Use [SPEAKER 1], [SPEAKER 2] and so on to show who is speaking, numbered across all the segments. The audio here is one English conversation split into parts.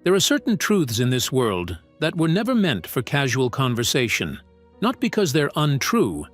[SPEAKER 1] There are certain truths in this world that were never meant for casual conversation, not because they're untrue,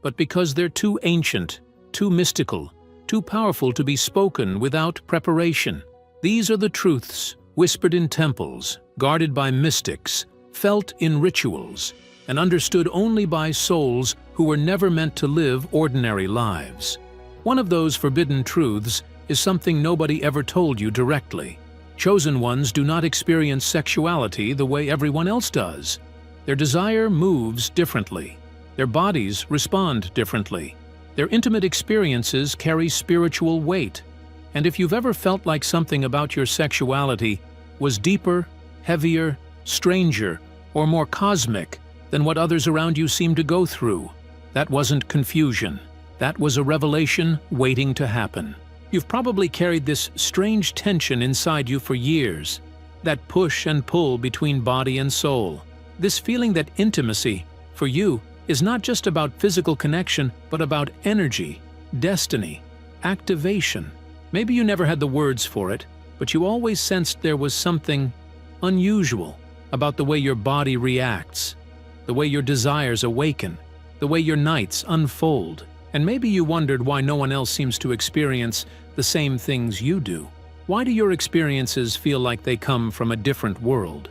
[SPEAKER 1] but because they're too ancient, too mystical, too powerful to be spoken without preparation. These are the truths whispered in temples, guarded by mystics, felt in rituals, and understood only by souls who were never meant to live ordinary lives. One of those forbidden truths is something nobody ever told you directly. Chosen ones do not experience sexuality the way everyone else does. Their desire moves differently. Their bodies respond differently. Their intimate experiences carry spiritual weight. And if you've ever felt like something about your sexuality was deeper, heavier, stranger, or more cosmic than what others around you seem to go through, that wasn't confusion. That was a revelation waiting to happen. You've probably carried this strange tension inside you for years, that push and pull between body and soul. This feeling that intimacy, for you, is not just about physical connection, but about energy, destiny, activation. Maybe you never had the words for it, but you always sensed there was something unusual about the way your body reacts, the way your desires awaken, the way your nights unfold. And maybe you wondered why no one else seems to experience the same things you do. Why do your experiences feel like they come from a different world?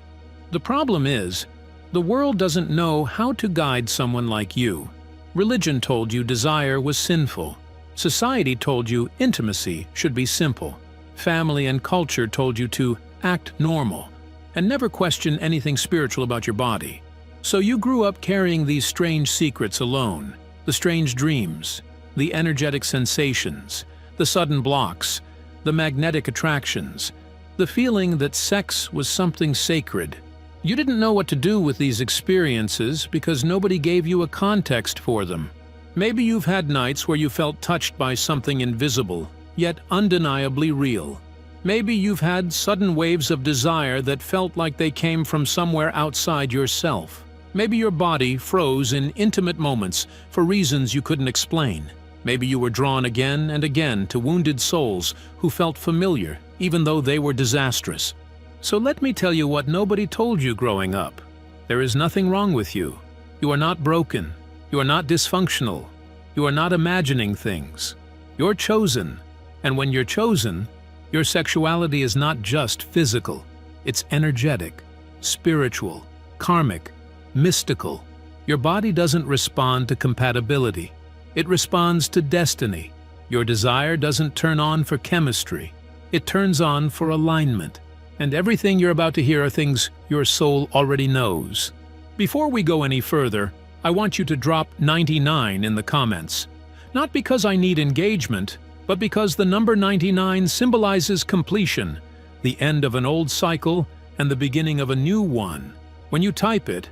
[SPEAKER 1] The problem is, the world doesn't know how to guide someone like you. Religion told you desire was sinful. Society told you intimacy should be simple. Family and culture told you to act normal and never question anything spiritual about your body. So you grew up carrying these strange secrets alone. The strange dreams, the energetic sensations, the sudden blocks, the magnetic attractions, the feeling that sex was something sacred. You didn't know what to do with these experiences because nobody gave you a context for them. Maybe you've had nights where you felt touched by something invisible, yet undeniably real. Maybe you've had sudden waves of desire that felt like they came from somewhere outside yourself. Maybe your body froze in intimate moments for reasons you couldn't explain. Maybe you were drawn again and again to wounded souls who felt familiar, even though they were disastrous. So let me tell you what nobody told you growing up. There is nothing wrong with you. You are not broken. You are not dysfunctional. You are not imagining things. You're chosen. And when you're chosen, your sexuality is not just physical. It's energetic, spiritual, karmic, mystical. Your body doesn't respond to compatibility. It responds to destiny. Your desire doesn't turn on for chemistry. It turns on for alignment. And everything you're about to hear are things your soul already knows. Before we go any further, I want you to drop 99 in the comments. Not because I need engagement, but because the number 99 symbolizes completion, the end of an old cycle and the beginning of a new one. When you type it,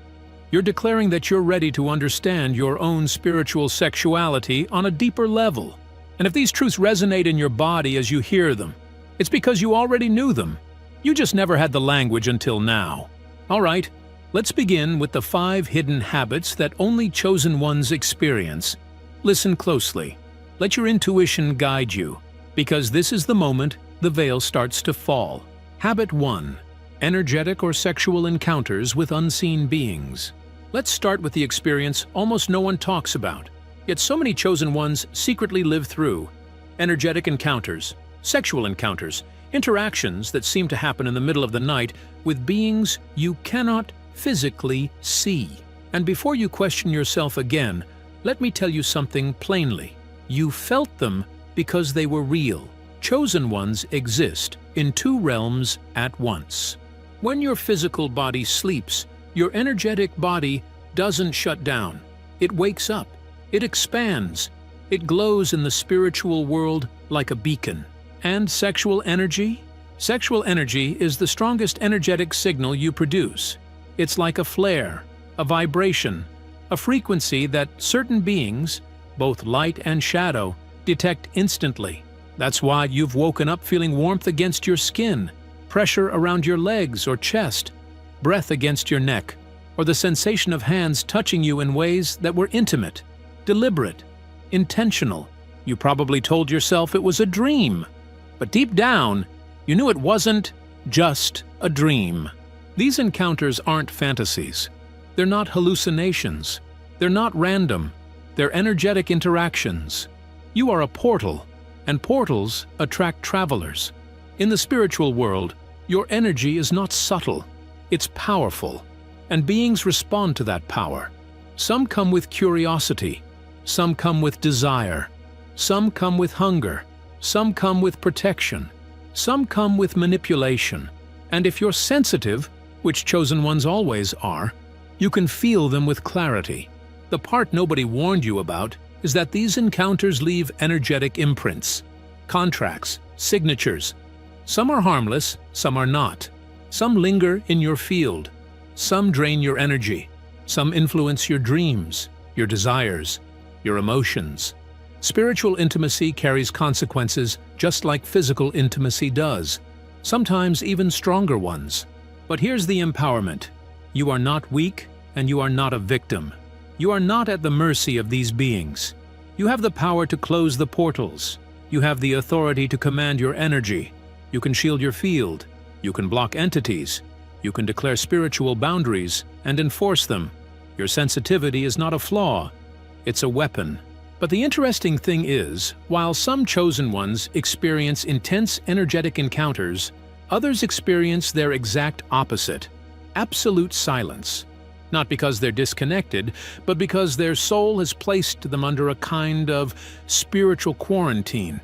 [SPEAKER 1] you're declaring that you're ready to understand your own spiritual sexuality on a deeper level. And if these truths resonate in your body as you hear them, it's because you already knew them. You just never had the language until now. All right, let's begin with the 5 hidden habits that only chosen ones experience. Listen closely. Let your intuition guide you, because this is the moment the veil starts to fall. Habit 1. Energetic or sexual encounters with unseen beings. Let's start with the experience almost no one talks about, yet so many chosen ones secretly live through. Energetic encounters, sexual encounters, interactions that seem to happen in the middle of the night with beings you cannot physically see. And before you question yourself again, let me tell you something plainly. You felt them because they were real. Chosen ones exist in 2 realms at once. When your physical body sleeps, your energetic body doesn't shut down. It wakes up. It expands. It glows in the spiritual world like a beacon. And sexual energy? Sexual energy is the strongest energetic signal you produce. It's like a flare, a vibration, a frequency that certain beings, both light and shadow, detect instantly. That's why you've woken up feeling warmth against your skin, pressure around your legs or chest, breath against your neck, or the sensation of hands touching you in ways that were intimate, deliberate, intentional. You probably told yourself it was a dream, but deep down, you knew it wasn't just a dream. These encounters aren't fantasies. They're not hallucinations. They're not random. They're energetic interactions. You are a portal, and portals attract travelers. In the spiritual world, your energy is not subtle. It's powerful, and beings respond to that power. Some come with curiosity. Some come with desire. Some come with hunger. Some come with protection. Some come with manipulation. And if you're sensitive, which chosen ones always are, you can feel them with clarity. The part nobody warned you about is that these encounters leave energetic imprints, contracts, signatures. Some are harmless, some are not. Some linger in your field. Some drain your energy. Some influence your dreams, your desires, your emotions. Spiritual intimacy carries consequences just like physical intimacy does, sometimes even stronger ones. But here's the empowerment. You are not weak, and you are not a victim. You are not at the mercy of these beings. You have the power to close the portals. You have the authority to command your energy. You can shield your field. You can block entities. You can declare spiritual boundaries and enforce them. Your sensitivity is not a flaw. It's a weapon. But the interesting thing is, while some chosen ones experience intense energetic encounters, others experience their exact opposite, absolute silence. Not because they're disconnected, but because their soul has placed them under a kind of spiritual quarantine.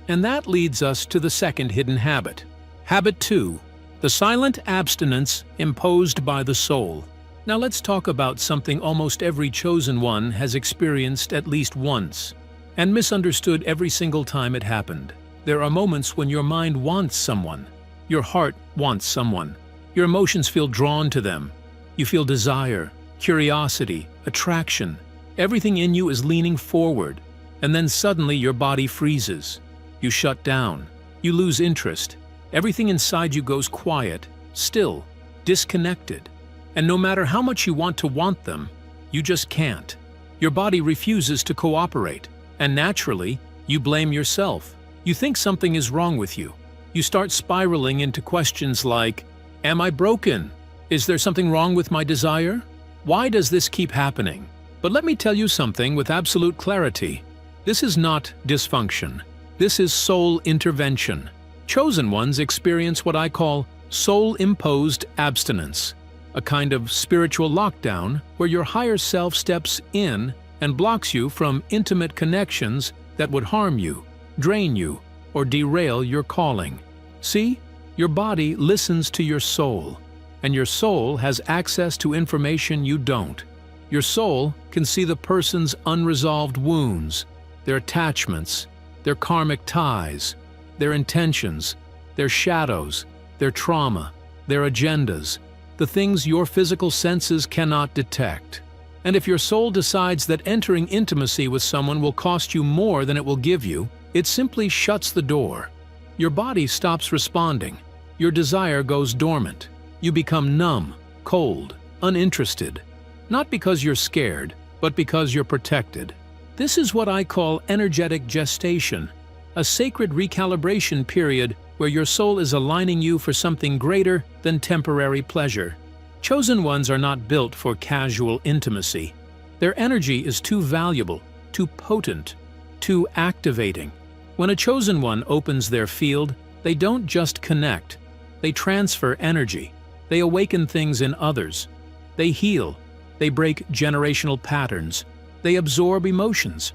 [SPEAKER 1] And that leads us to the second hidden habit. Habit 2. The silent abstinence imposed by the soul. Now let's talk about something almost every chosen one has experienced at least once, and misunderstood every single time it happened. There are moments when your mind wants someone. Your heart wants someone. Your emotions feel drawn to them. You feel desire, curiosity, attraction. Everything in you is leaning forward, and then suddenly your body freezes. You shut down. You lose interest. Everything inside you goes quiet, still, disconnected. And no matter how much you want to want them, you just can't. Your body refuses to cooperate, and naturally, you blame yourself. You think something is wrong with you. You start spiraling into questions like, am I broken? Is there something wrong with my desire? Why does this keep happening? But let me tell you something with absolute clarity. This is not dysfunction. This is soul intervention. Chosen ones experience what I call soul-imposed abstinence, a kind of spiritual lockdown where your higher self steps in and blocks you from intimate connections that would harm you, drain you, or derail your calling. See, your body listens to your soul, and your soul has access to information you don't. Your soul can see the person's unresolved wounds, their attachments, their karmic ties, their intentions, their shadows, their trauma, their agendas, the things your physical senses cannot detect. And if your soul decides that entering intimacy with someone will cost you more than it will give you, it simply shuts the door. Your body stops responding. Your desire goes dormant. You become numb, cold, uninterested. Not because you're scared, but because you're protected. This is what I call energetic gestation, a sacred recalibration period where your soul is aligning you for something greater than temporary pleasure. Chosen ones are not built for casual intimacy. Their energy is too valuable, too potent, too activating. When a chosen one opens their field, they don't just connect. They transfer energy. They awaken things in others. They heal. They break generational patterns. They absorb emotions.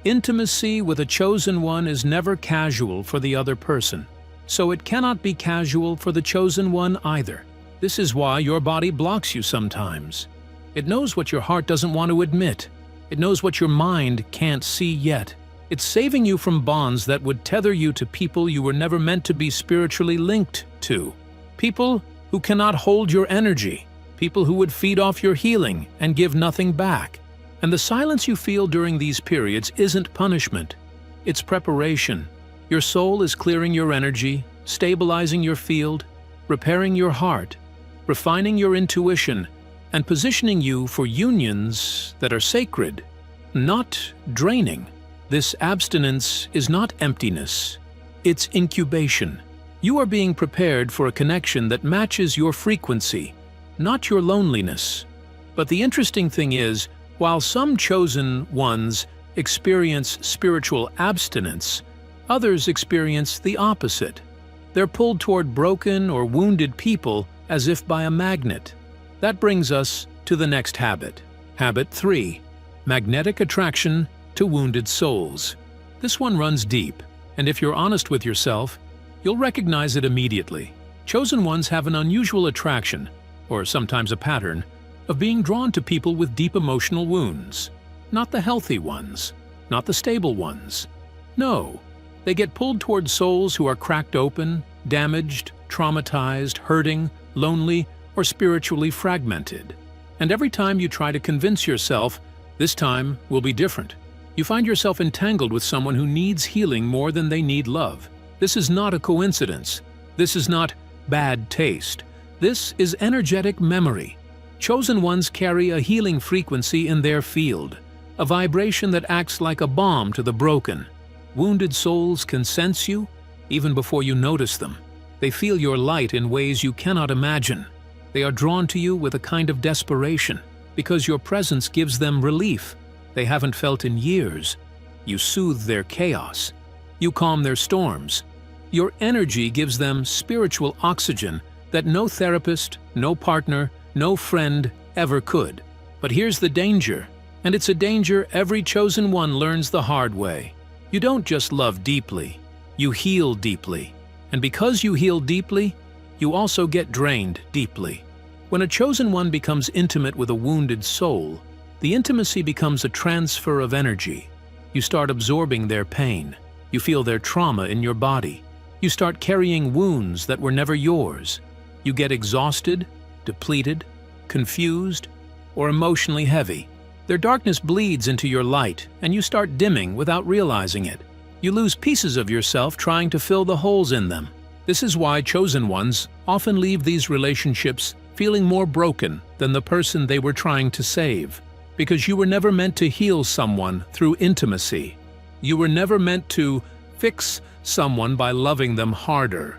[SPEAKER 1] Intimacy with a chosen one is never casual for the other person, so it cannot be casual for the chosen one either. This is why your body blocks you sometimes. It knows what your heart doesn't want to admit. It knows what your mind can't see yet. It's saving you from bonds that would tether you to people you were never meant to be spiritually linked to. People who cannot hold your energy. People who would feed off your healing and give nothing back. And the silence you feel during these periods isn't punishment. It's preparation. Your soul is clearing your energy, stabilizing your field, repairing your heart, refining your intuition, and positioning you for unions that are sacred, not draining. This abstinence is not emptiness. It's incubation. You are being prepared for a connection that matches your frequency, not your loneliness. But the interesting thing is, while some chosen ones experience spiritual abstinence, others experience the opposite. They're pulled toward broken or wounded people as if by a magnet. That brings us to the next habit. Habit 3. Magnetic attraction to wounded souls. This one runs deep, and if you're honest with yourself, you'll recognize it immediately. Chosen ones have an unusual attraction, or sometimes a pattern, of being drawn to people with deep emotional wounds. Not the healthy ones, not the stable ones. No, they get pulled toward souls who are cracked open, damaged, traumatized, hurting, lonely, or spiritually fragmented. And every time you try to convince yourself, this time will be different, you find yourself entangled with someone who needs healing more than they need love. This is not a coincidence. This is not bad taste. This is energetic memory. Chosen ones carry a healing frequency in their field, a vibration that acts like a balm to the broken. Wounded souls can sense you even before you notice them. They feel your light in ways you cannot imagine. They are drawn to you with a kind of desperation because your presence gives them relief they haven't felt in years. You soothe their chaos. You calm their storms. Your energy gives them spiritual oxygen that no therapist, no partner, no friend ever could. But here's the danger, and it's a danger every chosen one learns the hard way. You don't just love deeply, you heal deeply. And because you heal deeply, you also get drained deeply. When a chosen one becomes intimate with a wounded soul, the intimacy becomes a transfer of energy. You start absorbing their pain. You feel their trauma in your body. You start carrying wounds that were never yours. You get exhausted, depleted, confused, or emotionally heavy. Their darkness bleeds into your light, and you start dimming without realizing it. You lose pieces of yourself trying to fill the holes in them. This is why chosen ones often leave these relationships feeling more broken than the person they were trying to save. Because you were never meant to heal someone through intimacy. You were never meant to fix someone by loving them harder.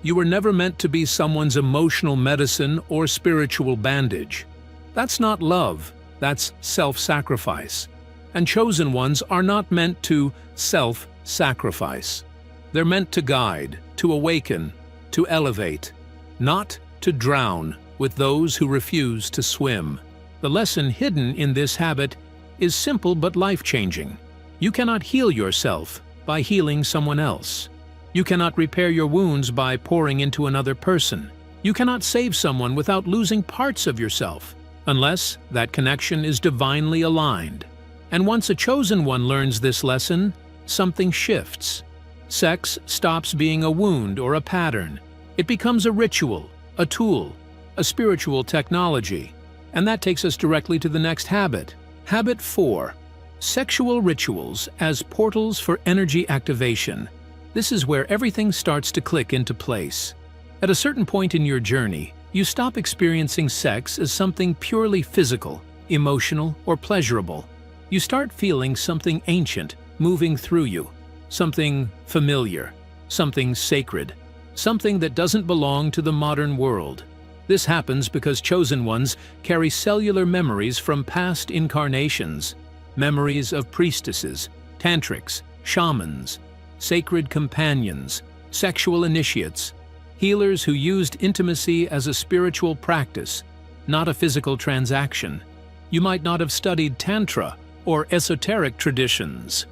[SPEAKER 1] You were never meant to be someone's emotional medicine or spiritual bandage. That's not love, that's self-sacrifice. And chosen ones are not meant to self-sacrifice. They're meant to guide, to awaken, to elevate, not to drown with those who refuse to swim. The lesson hidden in this habit is simple but life-changing. You cannot heal yourself by healing someone else. You cannot repair your wounds by pouring into another person. You cannot save someone without losing parts of yourself, unless that connection is divinely aligned. And once a chosen one learns this lesson, something shifts. Sex stops being a wound or a pattern. It becomes a ritual, a tool, a spiritual technology. And that takes us directly to the next habit. Habit 4. Sexual rituals as portals for energy activation. This is where everything starts to click into place. At a certain point in your journey, you stop experiencing sex as something purely physical, emotional, or pleasurable. You start feeling something ancient moving through you, something familiar, something sacred, something that doesn't belong to the modern world. This happens because chosen ones carry cellular memories from past incarnations, memories of priestesses, tantrics, shamans, sacred companions, sexual initiates, healers who used intimacy as a spiritual practice, not a physical transaction. You might not have studied Tantra or esoteric traditions.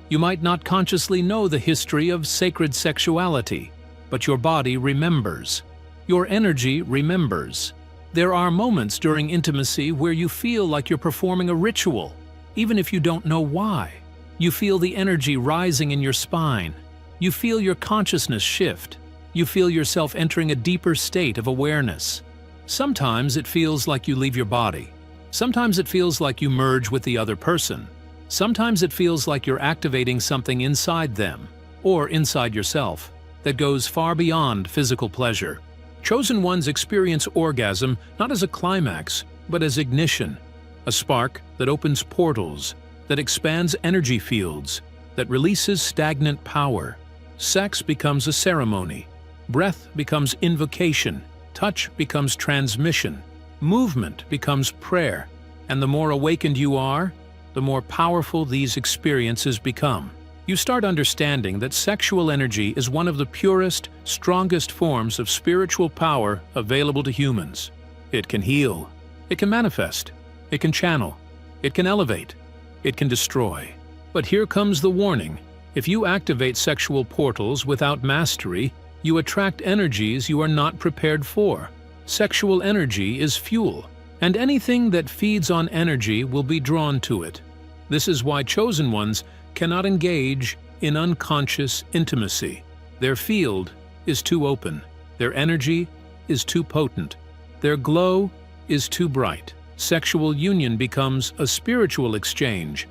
[SPEAKER 1] You might not consciously know the history of sacred sexuality, but your body remembers. Your energy remembers. There are moments during intimacy where you feel like you're performing a ritual, even if you don't know why. You feel the energy rising in your spine. You feel your consciousness shift. You feel yourself entering a deeper state of awareness. Sometimes it feels like you leave your body. Sometimes it feels like you merge with the other person. Sometimes it feels like you're activating something inside them, or inside yourself, that goes far beyond physical pleasure. Chosen ones experience orgasm not as a climax, but as ignition, a spark that opens portals, that expands energy fields, that releases stagnant power. Sex becomes a ceremony, Breath becomes invocation, touch becomes transmission, movement becomes prayer, and the more awakened you are, the more powerful these experiences become. You start understanding that sexual energy is one of the purest, strongest forms of spiritual power available to humans. It can heal, it can manifest, it can channel, it can elevate, it can destroy. But here comes the warning. If you activate sexual portals without mastery, you attract energies you are not prepared for. Sexual energy is fuel, and anything that feeds on energy will be drawn to it. This is why chosen ones cannot engage in unconscious intimacy. Their field is too open, their energy is too potent, their glow is too bright. Sexual union becomes a spiritual exchange,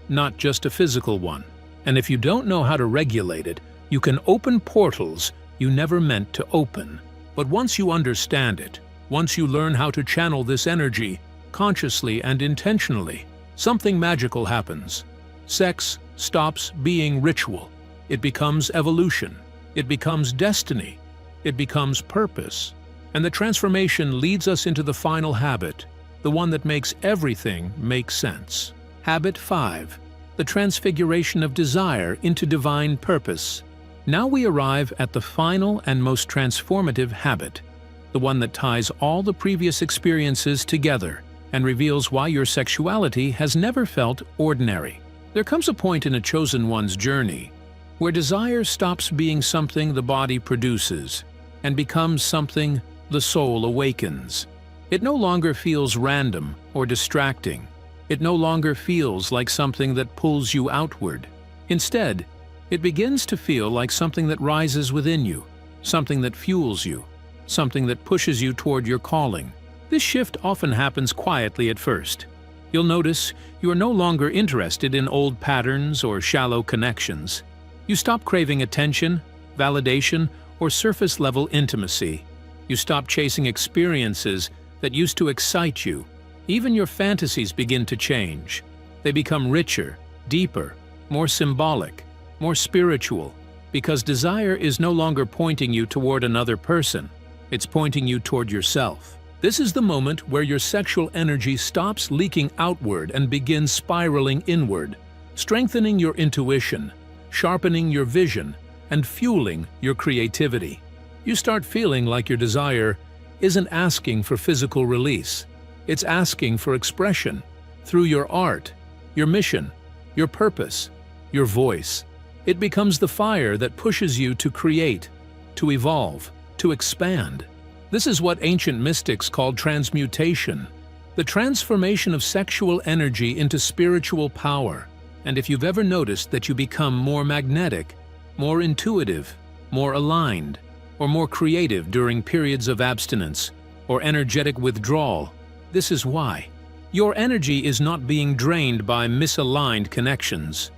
[SPEAKER 1] not just a physical one. And if you don't know how to regulate it, you can open portals you never meant to open. But once you understand it, once you learn how to channel this energy, consciously and intentionally, something magical happens. Sex stops being ritual. It becomes evolution. It becomes destiny. It becomes purpose. And the transformation leads us into the final habit, the one that makes everything make sense. Habit 5. The transfiguration of desire into divine purpose. Now we arrive at the final and most transformative habit, the one that ties all the previous experiences together and reveals why your sexuality has never felt ordinary. There comes a point in a chosen one's journey where desire stops being something the body produces and becomes something the soul awakens. It no longer feels random or distracting. It no longer feels like something that pulls you outward. Instead, it begins to feel like something that rises within you, something that fuels you, something that pushes you toward your calling. This shift often happens quietly at first. You'll notice you are no longer interested in old patterns or shallow connections. You stop craving attention, validation, or surface-level intimacy. You stop chasing experiences that used to excite you. Even your fantasies begin to change. They become richer, deeper, more symbolic, more spiritual, because desire is no longer pointing you toward another person. It's pointing you toward yourself. This is the moment where your sexual energy stops leaking outward and begins spiraling inward, strengthening your intuition, sharpening your vision, and fueling your creativity. You start feeling like your desire isn't asking for physical release. It's asking for expression through your art, your mission, your purpose, your voice. It becomes the fire that pushes you to create, to evolve, to expand. This is what ancient mystics called transmutation, the transformation of sexual energy into spiritual power. And if you've ever noticed that you become more magnetic, more intuitive, more aligned, or more creative during periods of abstinence or energetic withdrawal, this is why. Your energy is not being drained by misaligned connections.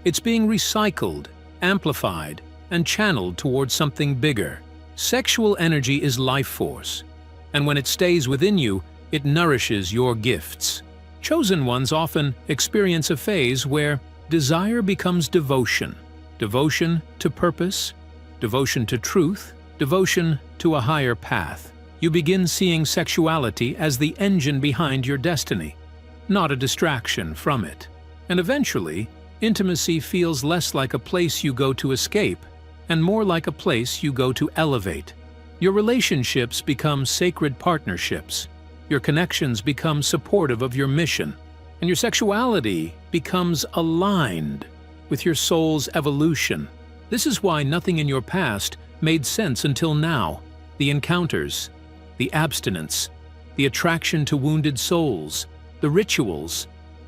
[SPEAKER 1] It's being recycled, amplified, and channeled towards something bigger. Sexual energy is life force, and when it stays within you, it nourishes your gifts. Chosen ones often experience a phase where desire becomes devotion. Devotion to purpose, devotion to truth, devotion to a higher path. You begin seeing sexuality as the engine behind your destiny, not a distraction from it. And eventually, intimacy feels less like a place you go to escape and more like a place you go to elevate. Your relationships become sacred partnerships. Your connections become supportive of your mission, and your sexuality becomes aligned with your soul's evolution. This is why nothing in your past made sense until now. The encounters, the abstinence, the attraction to wounded souls, the rituals,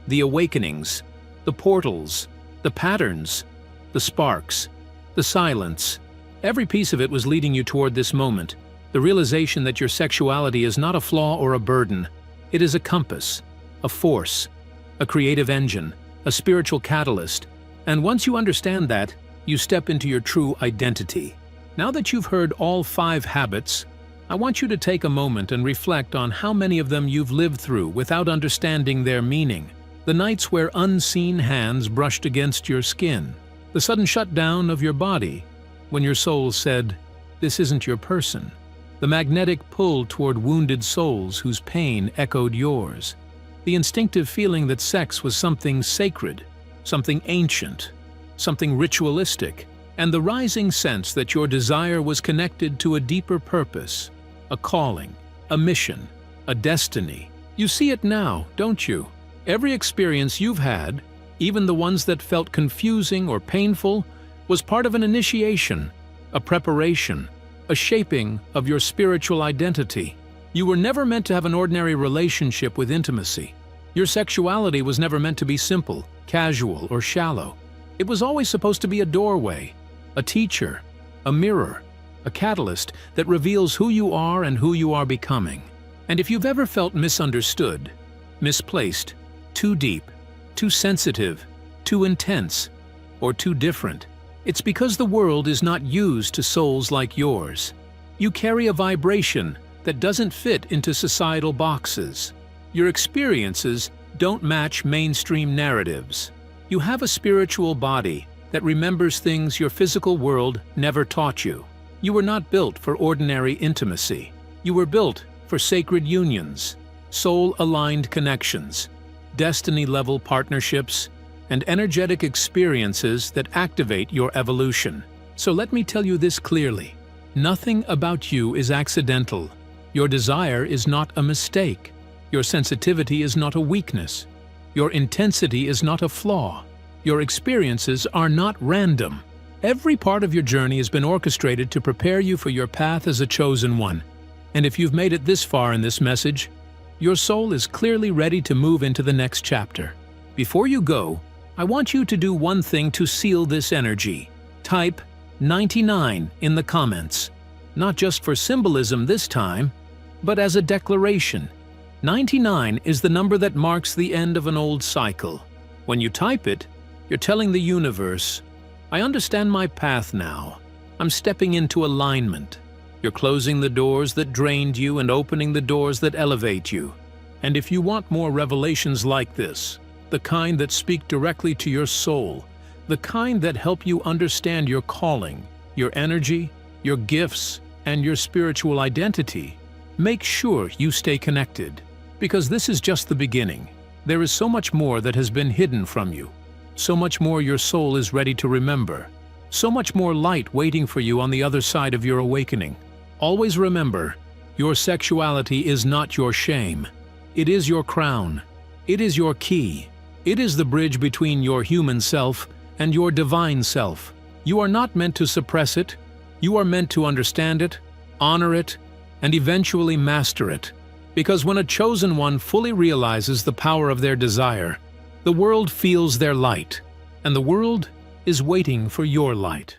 [SPEAKER 1] the awakenings, the portals, the patterns, the sparks, the silence. Every piece of it was leading you toward this moment, the realization that your sexuality is not a flaw or a burden. It is a compass, a force, a creative engine, a spiritual catalyst. And once you understand that, you step into your true identity. Now that you've heard all 5 habits, I want you to take a moment and reflect on how many of them you've lived through without understanding their meaning. The nights where unseen hands brushed against your skin. The sudden shutdown of your body when your soul said, This isn't your person. The magnetic pull toward wounded souls whose pain echoed yours. The instinctive feeling that sex was something sacred, something ancient, something ritualistic, and the rising sense that your desire was connected to a deeper purpose, a calling, a mission, a destiny. You see it now, don't you? Every experience you've had, even the ones that felt confusing or painful, was part of an initiation, a preparation, a shaping of your spiritual identity. You were never meant to have an ordinary relationship with intimacy. Your sexuality was never meant to be simple, casual, or shallow. It was always supposed to be a doorway, a teacher, a mirror, a catalyst that reveals who you are and who you are becoming. And if you've ever felt misunderstood, misplaced, too deep, too sensitive, too intense, or too different, it's because the world is not used to souls like yours. You carry a vibration that doesn't fit into societal boxes. Your experiences don't match mainstream narratives. You have a spiritual body that remembers things your physical world never taught you. You were not built for ordinary intimacy. You were built for sacred unions, soul-aligned connections, destiny-level partnerships, and energetic experiences that activate your evolution. So let me tell you this clearly. Nothing about you is accidental. Your desire is not a mistake. Your sensitivity is not a weakness. Your intensity is not a flaw. Your experiences are not random. Every part of your journey has been orchestrated to prepare you for your path as a chosen one. And if you've made it this far in this message, your soul is clearly ready to move into the next chapter. Before you go, I want you to do one thing to seal this energy. Type 99 in the comments. Not just for symbolism this time, but as a declaration. 99 is the number that marks the end of an old cycle. When you type it, you're telling the universe, I understand my path now. I'm stepping into alignment. You're closing the doors that drained you and opening the doors that elevate you. And if you want more revelations like this, the kind that speak directly to your soul, the kind that help you understand your calling, your energy, your gifts, and your spiritual identity, make sure you stay connected. Because this is just the beginning. There is so much more that has been hidden from you. So much more your soul is ready to remember. So much more light waiting for you on the other side of your awakening. Always remember, your sexuality is not your shame. It is your crown. It is your key. It is the bridge between your human self and your divine self. You are not meant to suppress it. You are meant to understand it, honor it, and eventually master it. Because when a chosen one fully realizes the power of their desire, the world feels their light, and the world is waiting for your light.